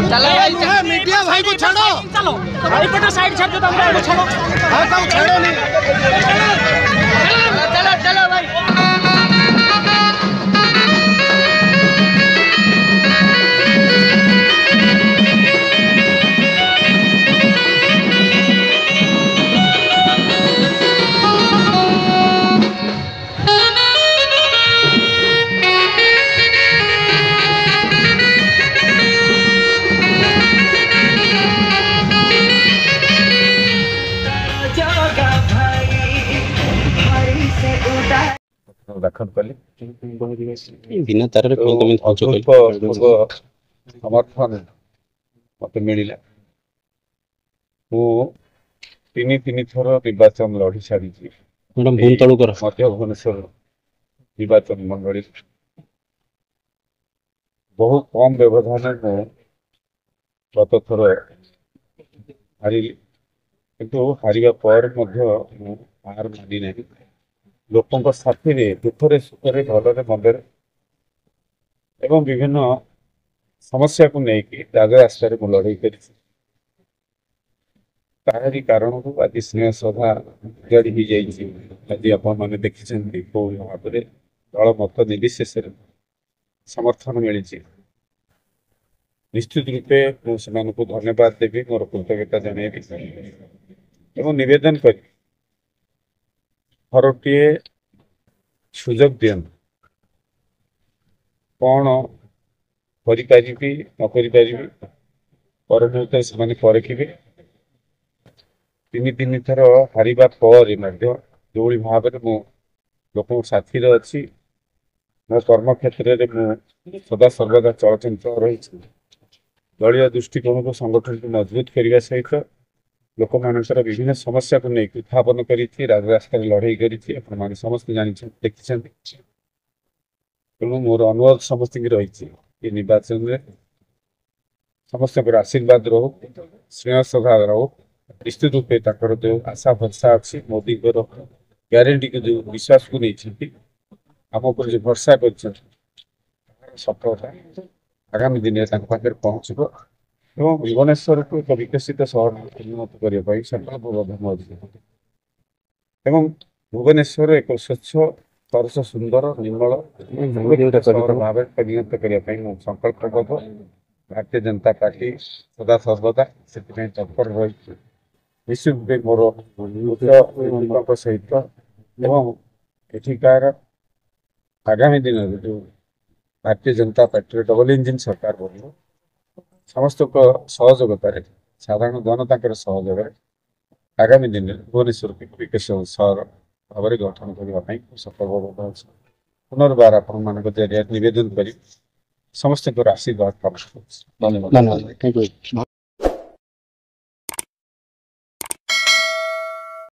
चलो भाई मीडिया भाई को छाड़ो। चलो इपटे साइड छाड़ दो तुम छोड़ो। हां तो छाड़ो नहीं। चलो चलो भाई दाखल कले बिना तार समर्थन मत मिला मु तीन थर निर्वाचन लड़ी सारी मैडम भूल तलु कर मध्य भुवनेश्वर निर्वाचन मंडली बहुत कम व्यवधान गत थर हार किंतु हारिबा पर हार मानि ना लोकों साथी दुखरे सुखरे भलरे मंदे एवं विभिन्न समस्या को लेकिन राग रास्तार लड़ाई करी कारण को आज स्नेह सभा जारी आज आपने देखी कौ भाव में दल मत निर्विशेष समर्थन मिली निश्चित रूपे मुझे धन्यवाद देवी मोर कृतज्ञता जनइबी एवं निवेदन कर थरटे सुजोग दियन कौन करी नकरी परमुहूर्त से परखिबे तीन थर हारिबा पर जो भाव में मु लोक साथी अच्छी मो कर्म क्षेत्र में सदा सर्वदा चलचंचल रही दलीय दृष्टिकोण को संगठन को मजबूत करने सहित लोक मानकर विभिन्न समस्या को लेकिन उत्थापन करी रास्ता लड़ाई करी समस्त जानी देखी तेणु मोर अनुरोध समस्त रही निर्वाचन में समस्त आशीर्वाद रो स्नेह सभा रो निश्चित रूपे जो आशा भरसा अच्छी मोदी ग्यारंटी को जो विश्वास को नहीं आम उपर जो भरसा कर सफलता आगामी दिन में पहुंचब और भुवनेश्वर को एक विकसित सहर उन्नत करने संकल्पबद्ध एवं भुवनेश्वर एक स्वच्छ सरस सुंदर निर्मल भाव परिणत करने संकल्पबद्ध भारतीय जनता पार्टी सदा सर्वदा से तत्पर रही निश्चित मोर सहित एवं एठिकार आगामी दिन में जो Bharatiya Janata party double engine सरकार बोल समस्त सहयोगितार साधारण जनता सहयोग आगामी दिन में भुवनेश्वर को विकसित सहर भाव में गठन करने संकल्पबद्ध अच्छे पुनर्बार आपण जरिए निवेदन कर समस्त आशीर्वाद प्राप्त। धन्यवाद।